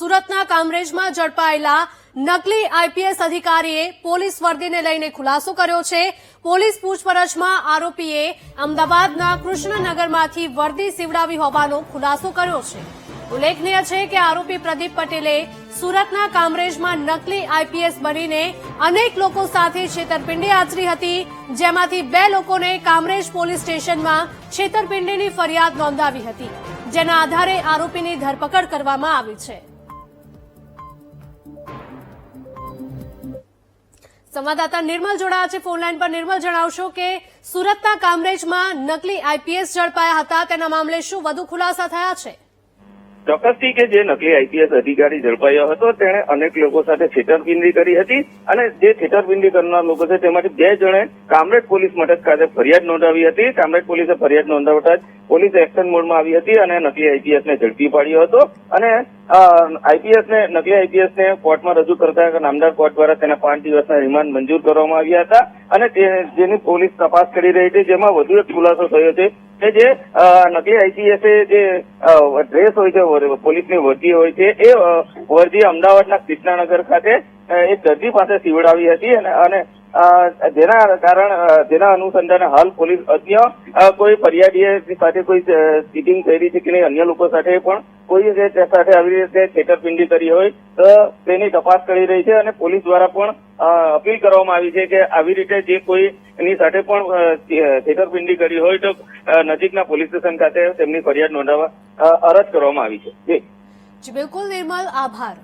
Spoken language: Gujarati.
સુરતના કામરેજમાં ઝડપાયેલા નકલી આઈપીએસ અધિકારીએ પોલીસ વર્દીને લઈને ખુલાસો કર્યો છે। પોલીસ પૂછપરછમાં આરોપીએ અમદાવાદના કૃષ્ણનગરમાંથી વર્દી સીવડાવી હોવાનો ખુલાસો કર્યો છે। ઉલ્લેખનીય છે કે આરોપી પ્રદીપ પટેલે સુરતના કામરેજમાં નકલી આઈપીએસ બનીને અનેક લોકો સાથે છેતરપિંડી આચરી હતી, જેમાંથી 2 લોકોને કામરેજ પોલીસ સ્ટેશનમાં છેતરપિંડીની ફરિયાદ નોંધાવી હતી, જેના આધારે આરોપીની ધરપકડ કરવામાં આવી છે। સંવાદદાતા નિર્મલ જોડાયા છે ફોનલાઈન પર। નિર્મલ, જણાવશો કે સુરતના કામરેજમાં નકલી આઈપીએસ ઝડપાયા હતા, તેના મામલે શું વધુ ખુલાસા થયા છે? ચોક્કસથી કે જે નકલી આઈપીએસ અધિકારી ઝડપાયો હતો તેણે અનેક લોકો સાથે છેતરપિંડી કરી હતી અને જે છેતરપિંડી કરનાર લોકો છે તેમાંથી 2 જણે કામરેજ પોલીસ મથક ખાતે ફરિયાદ નોંધાવી હતી। કામરેજ પોલીસે ફરિયાદ નોંધાવતા જ પોલીસ એક્શન મોડમાં આવી હતી અને નકલી આઈપીએસને ઝડપી પાડ્યો હતો અને નકલી આઈપીએસને કોર્ટમાં રજૂ કરતા નામદાર કોર્ટ દ્વારા તેના 5 દિવસના રિમાન્ડ મંજૂર કરવામાં આવ્યા હતા અને જેની પોલીસ તપાસ કરી રહી છે। જેમાં વધુ એક ખુલાસો થયો છે કે જે નકલી આઈપીએસ જે ડ્રેસ હોય છે, પોલીસની વર્દી હોય છે, એ વર્દી અમદાવાદના કૃષ્ણનગર ખાતે એક દર્દી પાસે સીવડાવી હતી અને જેના અનુસંધાને હાલ પોલીસ અન્ય કોઈ ફરિયાદી સાથે કોઈ ચીટિંગ કરી છે કે નહીં, અન્ય લોકો સાથે પણ કોઈ સાથે આવી રીતે છેતરપિંડી કરી હોય તો તેની તપાસ કરી રહી છે અને પોલીસ દ્વારા પણ અપીલ કરવામાં આવી છે કે આવી રીતે જે કોઈ એની સાથે પણ છેતરપિંડી કરી હોય તો નજીકના પોલીસ સ્ટેશન ખાતે તેમની ફરિયાદ નોંધાવવા અરજ કરવામાં આવી છે। જી બિલકુલ નિર્મલ, આભાર।